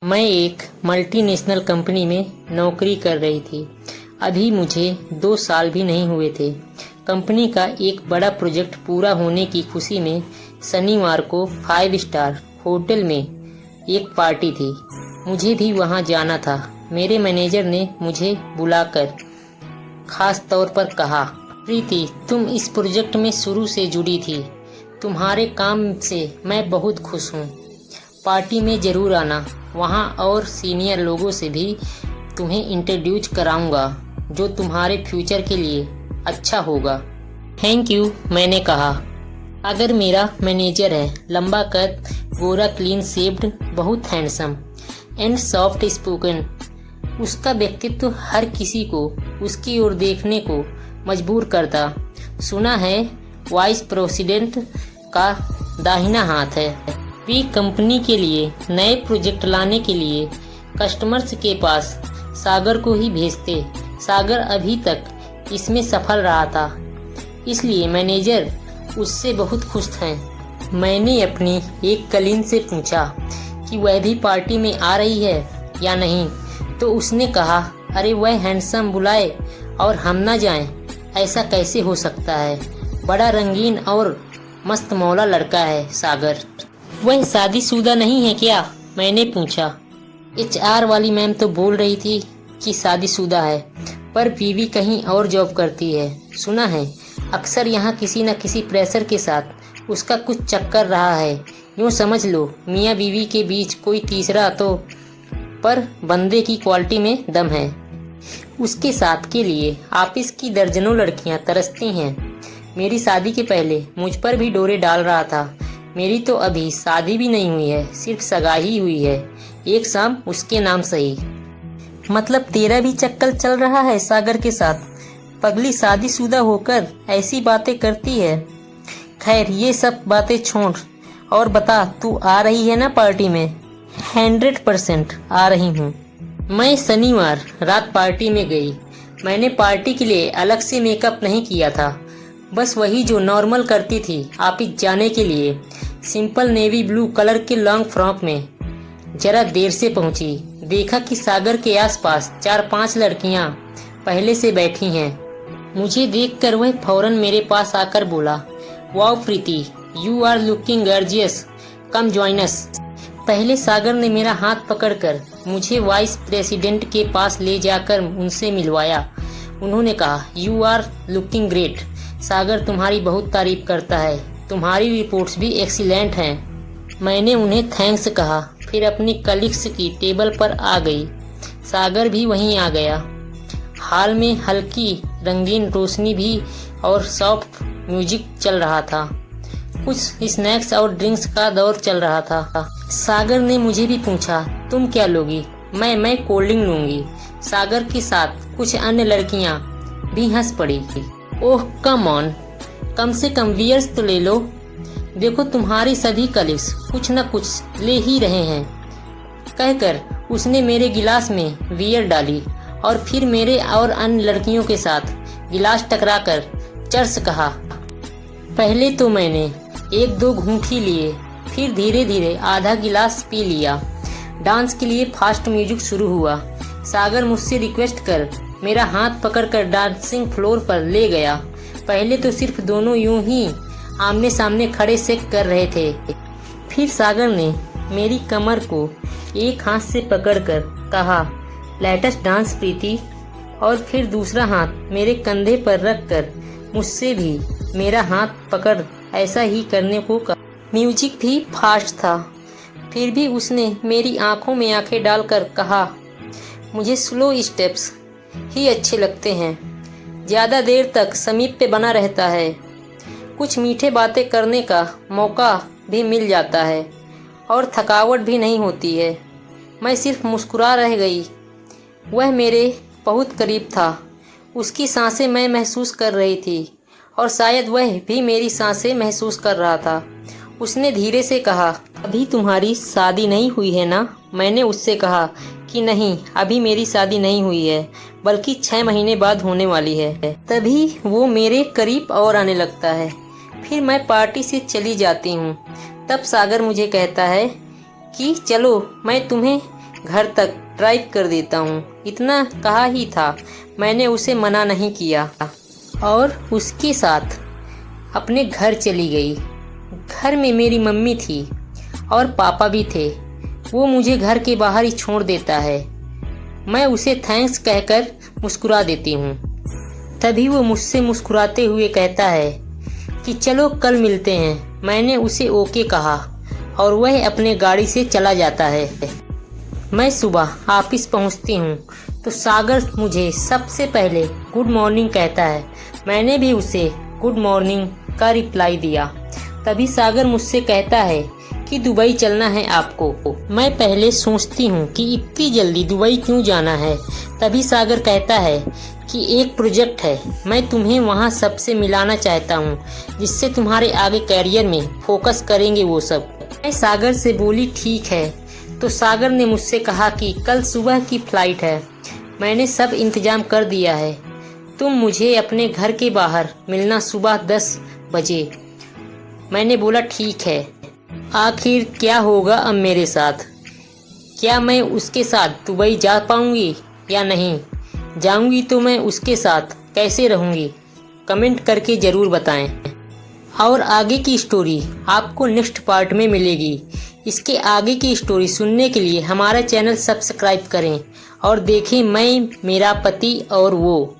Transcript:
मैं एक multinational company में नौकरी कर रही थी। अभी मुझे 2 साल भी नहीं हुए थे। कंपनी का एक बड़ा प्रोजेक्ट पूरा होने की खुशी में शनिवार को 5 स्टार होटल में एक पार्टी थी। मुझे भी वहां जाना था। मेरे मैनेजर ने मुझे बुलाकर खास तौर पर कहा, प्रीति, तुम इस प्रोजेक्ट में शुरू से जुड़ी थी। तुम्हारे काम से मैं बहुत खुश हूँ। पार्टी में ज़रूर आना। वहाँ और सीनियर लोगों से भी तुम्हें इंट्रोड्यूस कराऊंगा, जो तुम्हारे फ्यूचर के लिए अच्छा होगा। थैंक यू, मैंने कहा। अगर मेरा मैनेजर है, लंबा कद, गोरा, क्लीन शेव्ड, बहुत हैंडसम एंड सॉफ्ट स्पोकन। उसका व्यक्तित्व हर किसी को उसकी ओर देखने को मजबूर करता। सुना है वाइस प्रेसिडेंट का दाहिना हाथ है। वे कंपनी के लिए नए प्रोजेक्ट लाने के लिए कस्टमर्स के पास सागर को ही भेजते। सागर अभी तक इसमें सफल रहा था, इसलिए मैनेजर उससे बहुत खुश हैं। मैंने अपनी एक कलीग से पूछा कि वह भी पार्टी में आ रही है या नहीं, तो उसने कहा, अरे वह हैंडसम बुलाए और हम ना जाएं, ऐसा कैसे हो सकता है। बड़ा रंगीन और मस्त मौला लड़का है सागर। वह शादीशुदा नहीं है क्या, मैंने पूछा। HR वाली मैम तो बोल रही थी कि शादीशुदा है, पर बीवी कहीं और जॉब करती है। सुना है अक्सर यहाँ किसी न किसी प्रेशर के साथ उसका कुछ चक्कर रहा है। यूँ समझ लो मियाँ बीवी के बीच कोई तीसरा तो, पर बंदे की क्वालिटी में दम है। उसके साथ के लिए ऑफिस की दर्जनों लड़कियाँ तरसती हैं। मेरी शादी के पहले मुझ पर भी डोरे डाल रहा था। मेरी तो अभी शादी भी नहीं हुई है, सिर्फ सगाई हुई है, एक शाम उसके नाम सही। मतलब तेरा भी चक्कर चल रहा है सागर के साथ? पगली शादीशुदा होकर ऐसी बातें करती है। खैर ये सब बातें छोड़ और बता, तू आ रही है ना पार्टी में? 100% आ रही हूँ। मैं शनिवार रात पार्टी में गई। मैंने पार्टी के लिए अलग से मेकअप नहीं किया था, बस वही जो नॉर्मल करती थी ऑफिस जाने के लिए। सिंपल नेवी ब्लू कलर के लॉन्ग फ्रॉक में जरा देर से पहुंची। देखा कि सागर के आसपास 4-5 लड़कियां पहले से बैठी हैं। मुझे देखकर वह फौरन मेरे पास आकर बोला, wow Preeti, you are looking gorgeous, come join us. पहले सागर ने मेरा हाथ पकड़कर मुझे वाइस प्रेसिडेंट के पास ले जाकर उनसे मिलवाया। उन्होंने कहा, यू आर लुकिंग ग्रेट, सागर तुम्हारी बहुत तारीफ करता है, तुम्हारी रिपोर्ट्स भी एक्सीलेंट हैं। मैंने उन्हें थैंक्स कहा, फिर अपनी कलीग्स की टेबल पर आ गई। सागर भी वहीं आ गया। हॉल में हल्की रंगीन रोशनी भी और सॉफ्ट म्यूजिक चल रहा था। कुछ स्नैक्स और ड्रिंक्स का दौर चल रहा था। सागर ने मुझे भी पूछा, तुम क्या लोगी? मैं कोल्ड ड्रिंक लूंगी। सागर के साथ कुछ अन्य लड़कियां भी हंस पड़ी। ओह कम ऑन, कम से कम बियर्स तो ले लो। देखो तुम्हारी सभी कलीग्स कुछ न कुछ ले ही रहे हैं। कहकर उसने मेरे गिलास में बियर डाली और फिर मेरे और अन्य लड़कियों के साथ गिलास टकराकर चर्स कहा। पहले तो मैंने 1-2 घूंट ही लिए, फिर धीरे धीरे आधा गिलास पी लिया। डांस के लिए फास्ट म्यूजिक शुरू हुआ। सागर मुझसे रिक्वेस्ट कर मेरा हाथ पकड़कर डांसिंग फ्लोर पर ले गया। पहले तो सिर्फ दोनों यूं ही आमने सामने खड़े से कर रहे थे। फिर सागर ने मेरी कमर को एक हाथ से पकड़कर कहा, लेटेस्ट डांस प्रीति, और फिर दूसरा हाथ मेरे कंधे पर रखकर मुझसे भी मेरा हाथ पकड़ ऐसा ही करने को कहा। म्यूजिक भी फास्ट था, फिर भी उसने मेरी आंखों में आंखें डालकर कहा, मुझे स्लो स्टेप्स ही अच्छे लगते हैं, ज़्यादा देर तक समीप पे बना रहता है, कुछ मीठे बातें करने का मौका भी मिल जाता है और थकावट भी नहीं होती है। मैं सिर्फ मुस्कुरा रह गई। वह मेरे बहुत करीब था। उसकी सांसें मैं महसूस कर रही थी और शायद वह भी मेरी सांसें महसूस कर रहा था। उसने धीरे से कहा, अभी तुम्हारी शादी नहीं हुई है ना? मैंने उससे कहा कि नहीं, अभी मेरी शादी नहीं हुई है, बल्कि 6 महीने बाद होने वाली है। तभी वो मेरे करीब और आने लगता है। फिर मैं पार्टी से चली जाती हूँ। तब सागर मुझे कहता है कि चलो मैं तुम्हें घर तक ड्राइव कर देता हूँ। इतना कहा ही था, मैंने उसे मना नहीं किया और उसके साथ अपने घर चली गई। घर में मेरी मम्मी थी और पापा भी थे। वो मुझे घर के बाहर ही छोड़ देता है। मैं उसे थैंक्स कहकर मुस्कुरा देती हूँ। तभी वो मुझसे मुस्कुराते हुए कहता है कि चलो कल मिलते हैं। मैंने उसे ओके कहा और वह अपने गाड़ी से चला जाता है। मैं सुबह ऑफिस पहुँचती हूँ तो सागर मुझे सबसे पहले गुड मॉर्निंग कहता है। मैंने भी उसे गुड मॉर्निंग का रिप्लाई दिया। तभी सागर मुझसे कहता है कि दुबई चलना है आपको। मैं पहले सोचती हूँ कि इतनी जल्दी दुबई क्यों जाना है। तभी सागर कहता है कि एक प्रोजेक्ट है, मैं तुम्हें वहाँ सबसे मिलाना चाहता हूँ जिससे तुम्हारे आगे कैरियर में फोकस करेंगे वो सब। मैं सागर से बोली ठीक है। तो सागर ने मुझसे कहा कि कल सुबह की फ़्लाइट है, मैंने सब इंतज़ाम कर दिया है, तुम मुझे अपने घर के बाहर मिलना सुबह 10 बजे। मैंने बोला ठीक है। आखिर क्या होगा अब मेरे साथ? क्या मैं उसके साथ दुबई जा पाऊंगी या नहीं? जाऊंगी तो मैं उसके साथ कैसे रहूंगी? कमेंट करके ज़रूर बताएं। और आगे की स्टोरी आपको नेक्स्ट पार्ट में मिलेगी। इसके आगे की स्टोरी सुनने के लिए हमारा चैनल सब्सक्राइब करें और देखें मैं, मेरा पति और वो।